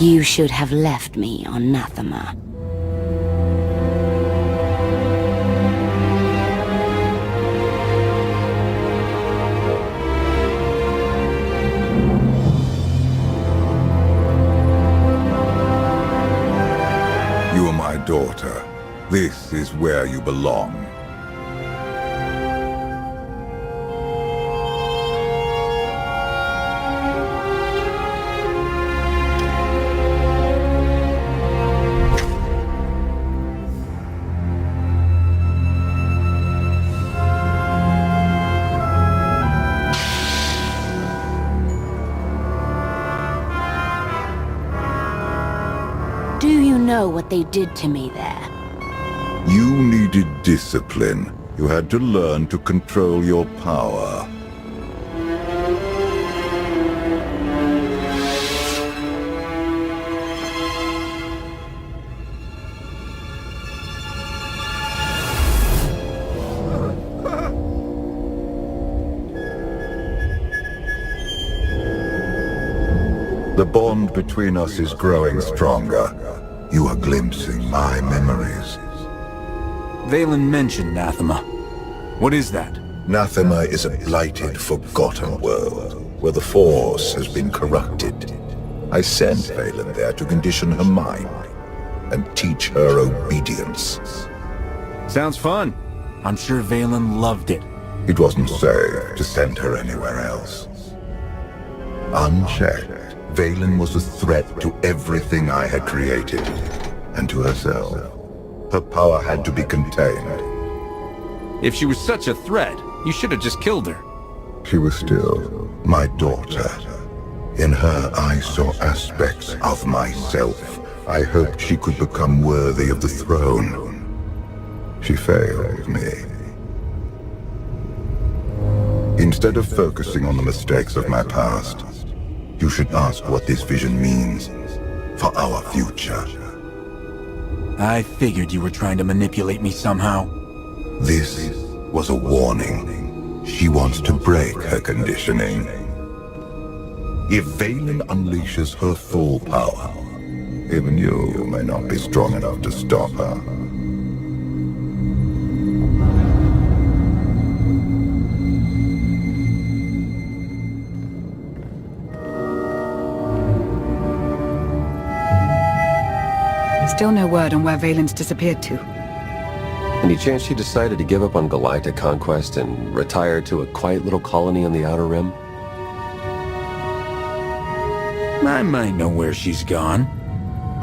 You should have left me on Nathema. You are my daughter. This is where you belong. Do you know what they did to me there? You needed discipline. You had to learn to control your power. The bond between us is growing stronger. You are glimpsing my memories. Valen mentioned Nathema. What is that? Nathema is a blighted, forgotten world, where the Force has been corrupted. I sent Valen there to condition her mind, and teach her obedience. Sounds fun. I'm sure Valen loved it. It wasn't safe to send her anywhere else. Unchecked, Valen was a threat to everything I had created, and to herself. Her power had to be contained. If she was such a threat, you should have just killed her. She was still my daughter. In her, I saw aspects of myself. I hoped she could become worthy of the throne. She failed me. Instead of focusing on the mistakes of my past, you should ask what this vision means for our future. I figured you were trying to manipulate me somehow. This was a warning. She wants to break her conditioning. If Valen unleashes her full power, even you may not be strong enough to stop her. Still no word on where Valen's disappeared to. Any chance she decided to give up on galactic conquest and retire to a quiet little colony on the Outer Rim? I might know where she's gone.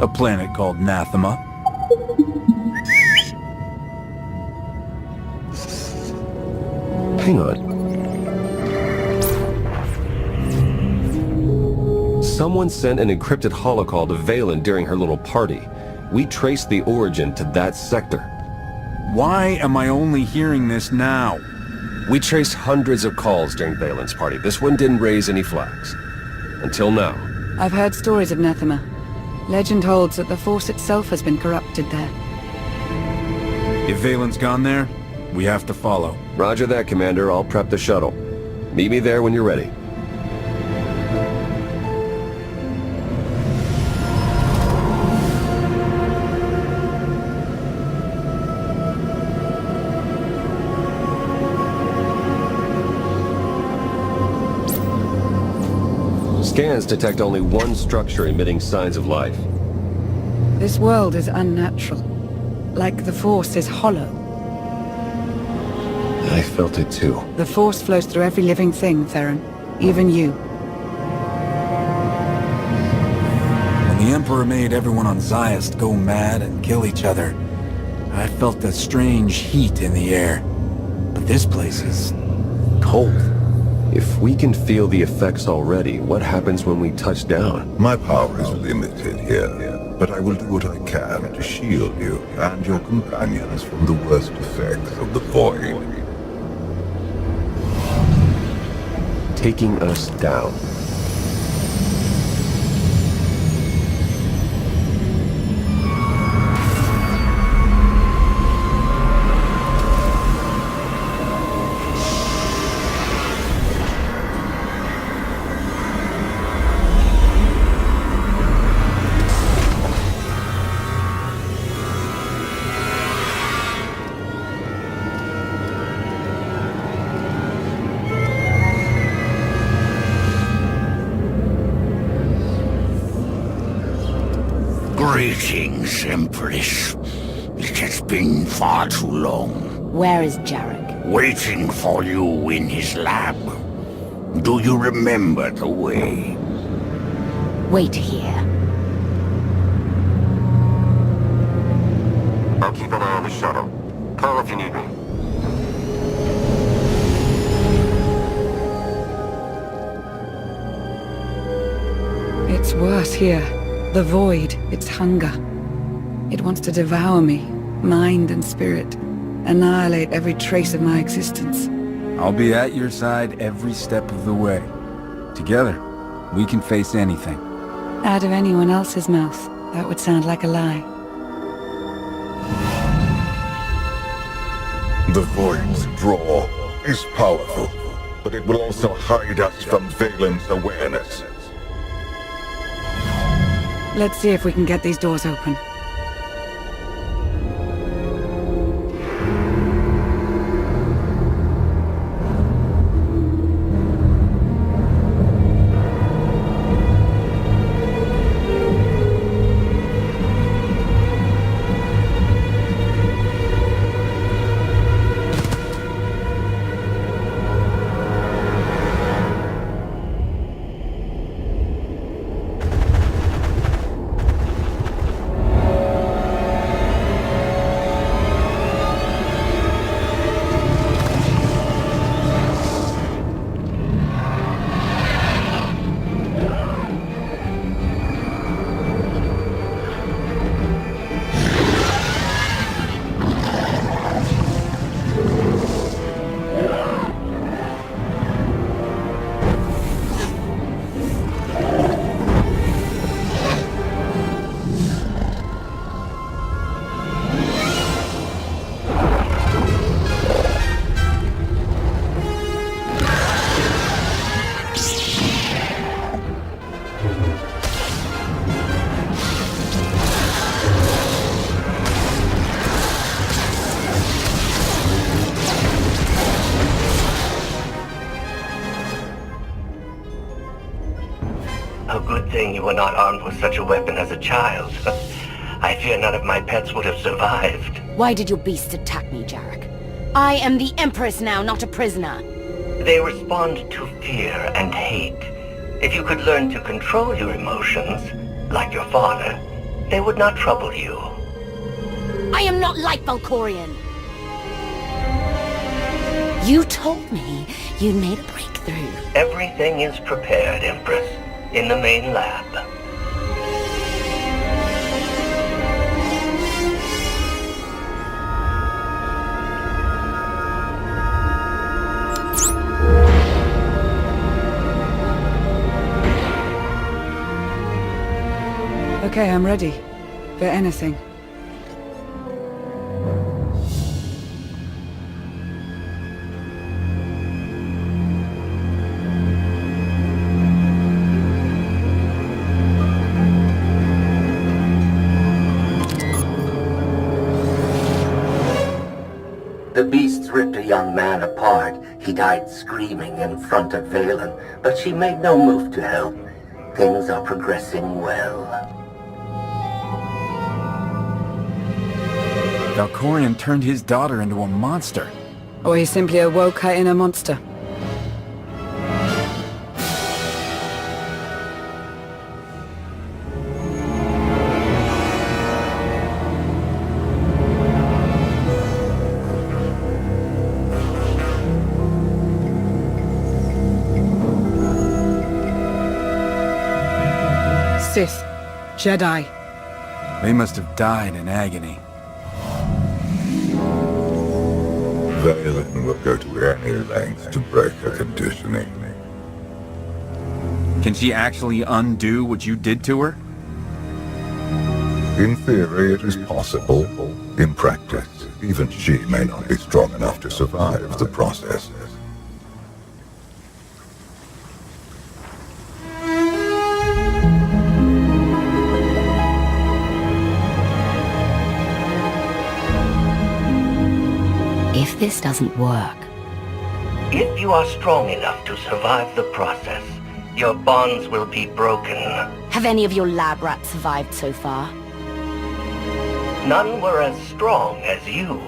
A planet called Nathema. Hang on. Someone sent an encrypted holocall to Valen during her little party. We traced the origin to that sector. Why am I only hearing this now? We traced hundreds of calls during Valen's party. This one didn't raise any flags. Until now. I've heard stories of Nathema. Legend holds that the Force itself has been corrupted there. If Valen's gone there, we have to follow. Roger that, Commander. I'll prep the shuttle. Meet me there when you're ready. Scans detect only one structure emitting signs of life. This world is unnatural. Like the Force is hollow. I felt it too. The Force flows through every living thing, Theron. Even you. When the Emperor made everyone on Zayas go mad and kill each other, I felt a strange heat in the air. But this place is cold. If we can feel the effects already, what happens when we touch down? My power is limited here, but I will do what I can to shield you and your companions from the worst effects of the Void. Taking us down. Greetings, Empress. It has been far too long. Where is Jarek? Waiting for you in his lab. Do you remember the way? Wait here. I'll keep an eye on the shuttle. Call if you need me. It's worse here. The void, its hunger. It wants to devour me, mind and spirit. Annihilate every trace of my existence. I'll be at your side every step of the way. Together, we can face anything. Out of anyone else's mouth, that would sound like a lie. The Void's draw is powerful, but it will also hide us from Valen's awareness. Let's see if we can get these doors open. A good thing you were not armed with such a weapon as a child. I fear none of my pets would have survived. Why did your beasts attack me, Jarek? I am the Empress now, not a prisoner. They respond to fear and hate. If you could learn to control your emotions, like your father, they would not trouble you. I am not like Valkorion. You told me you made a breakthrough. Everything is prepared, Empress, in the main lab. Okay, I'm ready. For anything. The beasts ripped a young man apart. He died screaming in front of Valen, but she made no move to help. Things are progressing well. Valkorion turned his daughter into a monster. Or he simply awoke her inner monster. Sith. Jedi. They must have died in agony. Valen will go to any length to break her conditioning. Can she actually undo what you did to her? In theory, it is possible. In practice, even she may not be strong enough to survive the process. If this doesn't work... If you are strong enough to survive the process, your bonds will be broken. Have any of your lab rats survived so far? none were as strong as you.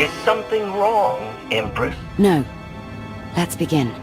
Is something wrong, Empress? No. Let's begin.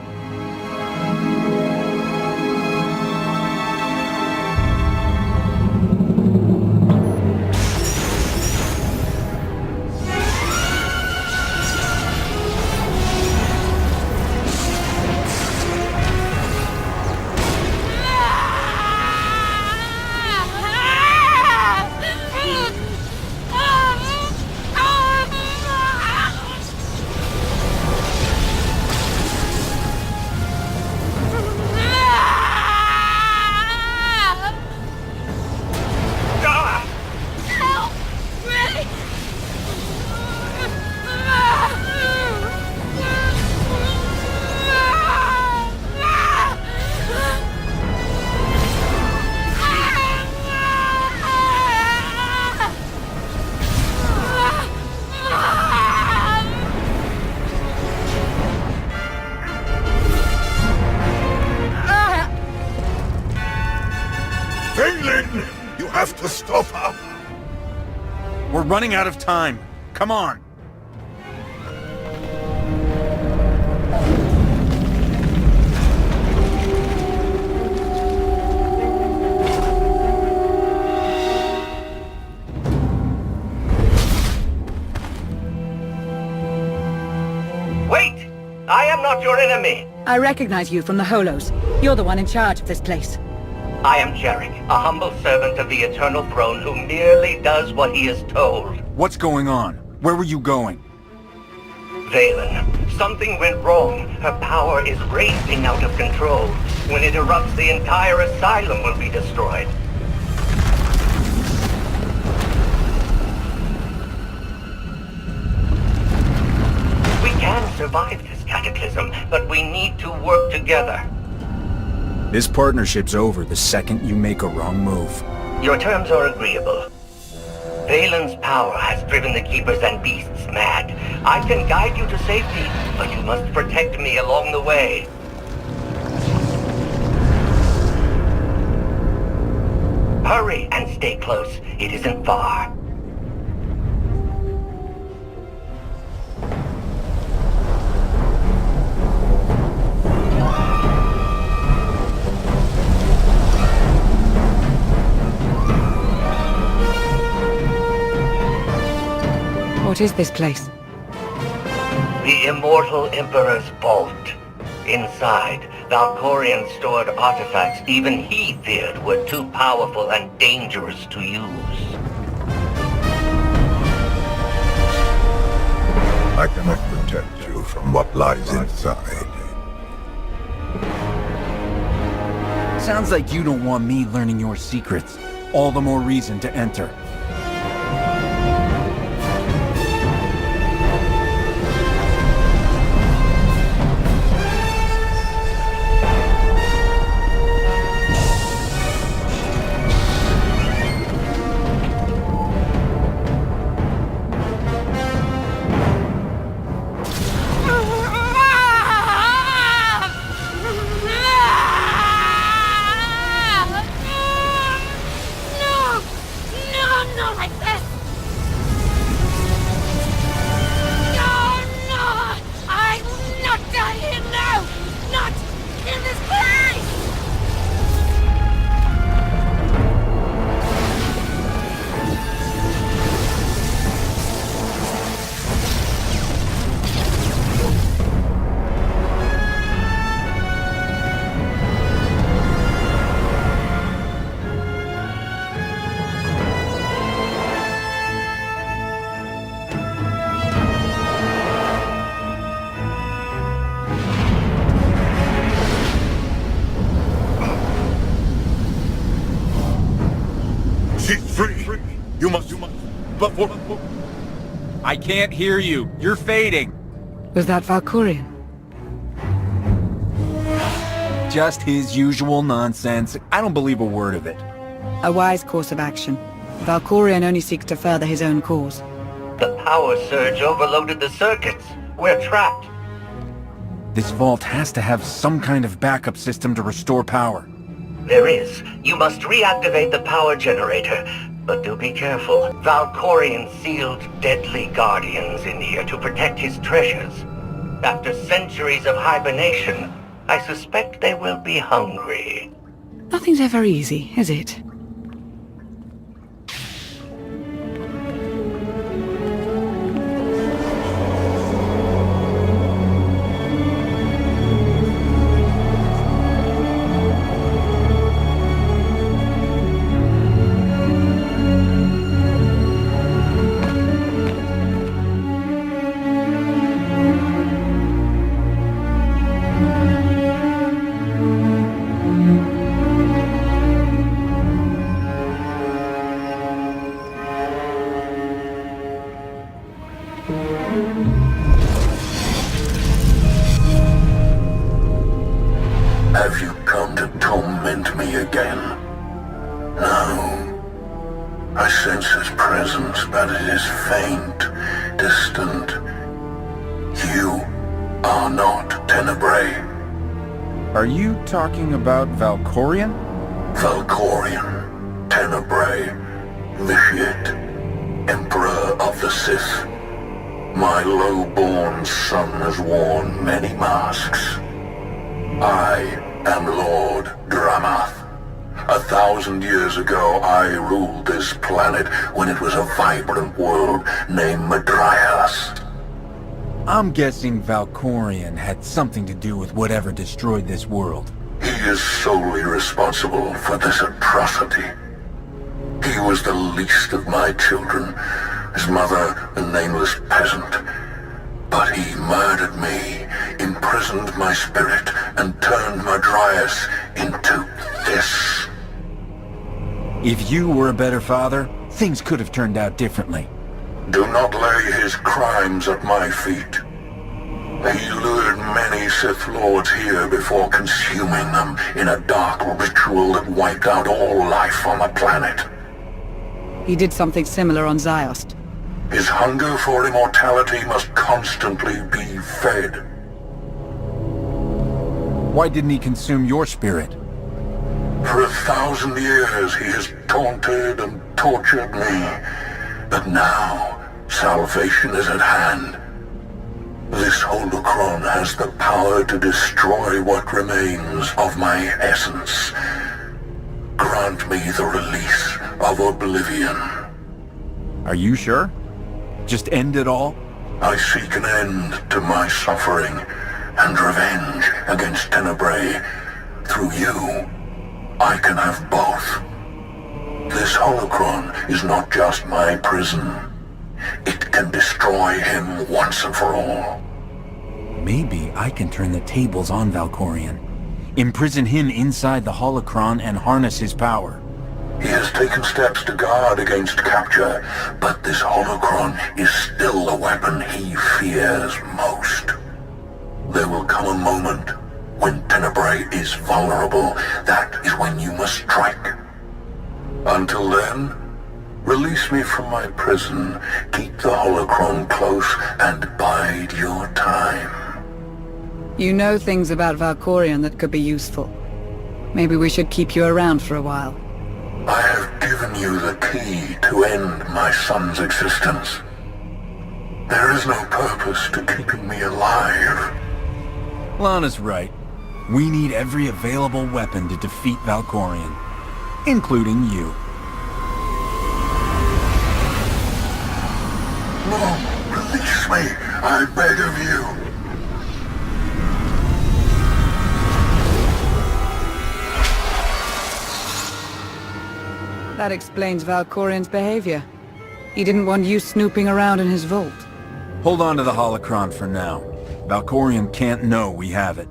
Valen! You have to stop her! We're running out of time. Come on. Wait! I am not your enemy! I recognize you from the Holos. You're the one in charge of this place. I am Jarek, a humble servant of the Eternal Throne who merely does what he is told. What's going on? Where were you going? Valen, something went wrong. Her power is racing out of control. When it erupts, the entire asylum will be destroyed. We can survive this cataclysm, but we need to work together. This partnership's over the second you make a wrong move. Your terms are agreeable. Valen's power has driven the Keepers and Beasts mad. I can guide you to safety, but you must protect me along the way. Hurry and stay close. It isn't far. What is this place? The Immortal Emperor's vault. Inside, Valkorion stored artifacts even he feared were too powerful and dangerous to use. I cannot protect you from what lies inside. Sounds like you don't want me learning your secrets. All the more reason to enter. She's free! You must... But what... I can't hear you. You're fading. Was that Valkorion? Just his usual nonsense. I don't believe a word of it. A wise course of action. Valkorion only seeks to further his own cause. The power surge overloaded the circuits. We're trapped. This vault has to have some kind of backup system to restore power. There is. You must reactivate the power generator. But do be careful. Valkorion sealed deadly guardians in here to protect his treasures. After centuries of hibernation, I suspect they will be hungry. Nothing's ever easy, is it? Have you come to torment me again? No. I sense his presence, but it is faint, distant. You are not Tenebrae. Are you talking about Valkorion? Valkorion, Tenebrae, Vitiate, Emperor of the Sith. My low-born son has worn many masks. I am Lord Dramath. 1,000 years ago, I ruled this planet when it was a vibrant world named Madrias. I'm guessing Valkorion had something to do with whatever destroyed this world. He is solely responsible for this atrocity. He was the least of my children, his mother a nameless peasant. But he murdered me, imprisoned my spirit, and turned Madrias into this. If you were a better father, things could have turned out differently. Do not lay his crimes at my feet. He lured many Sith Lords here before consuming them in a dark ritual that wiped out all life on the planet. He did something similar on Ziost. His hunger for immortality must constantly be fed. Why didn't he consume your spirit? For 1,000 years he has taunted and tortured me. But now, salvation is at hand. This holocron has the power to destroy what remains of my essence. Grant me the release of oblivion. Are you sure? Just end it all? I seek an end to my suffering and revenge against Tenebrae. Through you, I can have both. This holocron is not just my prison. It can destroy him once and for all. Maybe I can turn the tables on Valkorion. Imprison him inside the holocron and harness his power. He has taken steps to guard against capture, but this holocron is still the weapon he fears most. There will come a moment when Tenebrae is vulnerable. That is when you must strike. Until then, release me from my prison, keep the holocron close, and bide your time. You know things about Valkorion that could be useful. Maybe we should keep you around for a while. I have given you the key to end my son's existence. There is no purpose to keeping me alive. Lana's right. We need every available weapon to defeat Valkorion, including you. No, release me, I beg of you. That explains Valkorion's behavior. He didn't want you snooping around in his vault. Hold on to the holocron for now. Valkorion can't know we have it.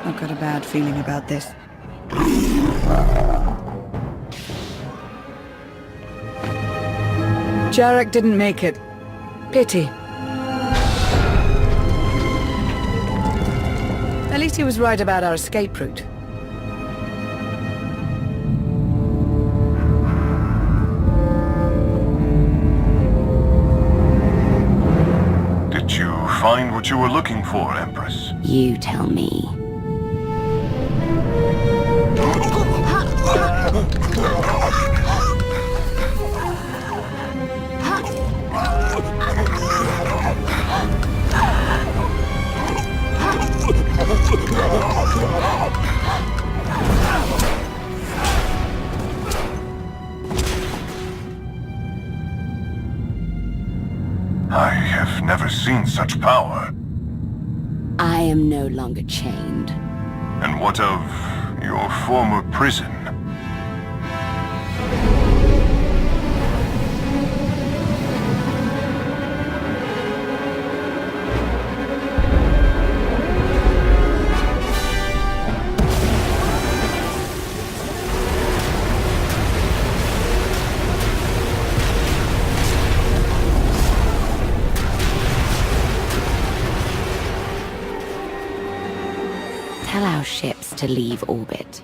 I've got a bad feeling about this. Jarek didn't make it. Pity. At least he was right about our escape route. Did you find what you were looking for, Empress? You tell me. I have never seen such power. I am no longer chained. And what of your former prison? Tell our ships to leave orbit.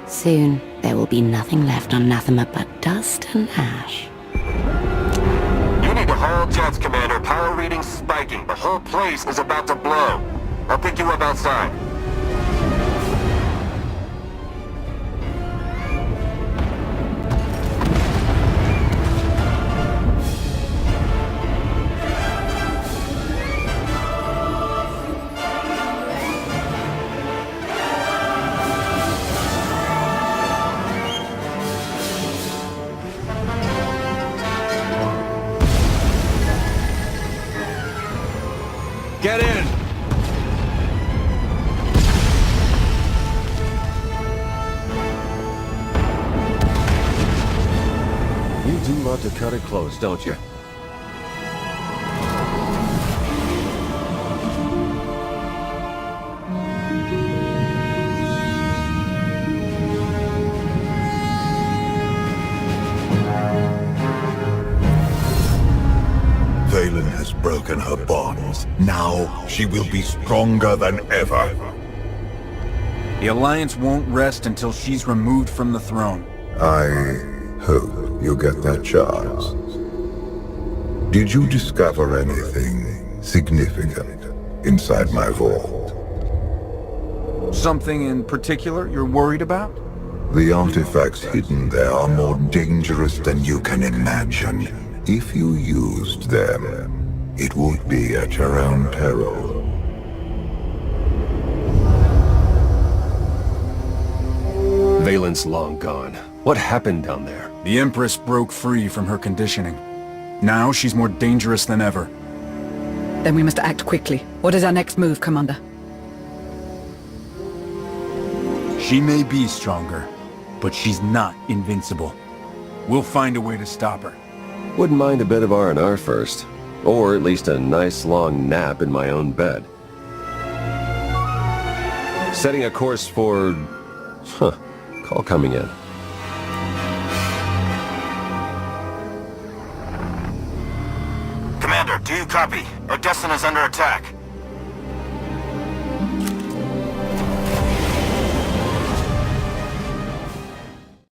Soon, there will be nothing left on Nathema but dust and ash. You need to haul jets, Commander. Power readings spiking. The whole place is about to blow. I'll pick you up outside. Get in! You do love to cut it close, don't you? Valen has broken her bonds. Now she will be stronger than ever. The Alliance won't rest until she's removed from the throne. I hope you get that chance. Did you discover anything significant inside my vault? Something in particular you're worried about? The artifacts hidden there are more dangerous than you can imagine. If you used them, it would be at your own peril. Valen's long gone. What happened down there? The Empress broke free from her conditioning. Now she's more dangerous than ever. Then we must act quickly. What is our next move, Commander? She may be stronger, but she's not invincible. We'll find a way to stop her. Wouldn't mind a bit of R&R first. Or at least a nice long nap in my own bed. Setting a course for... Call coming in. Commander, do you copy? Our Destin is under attack.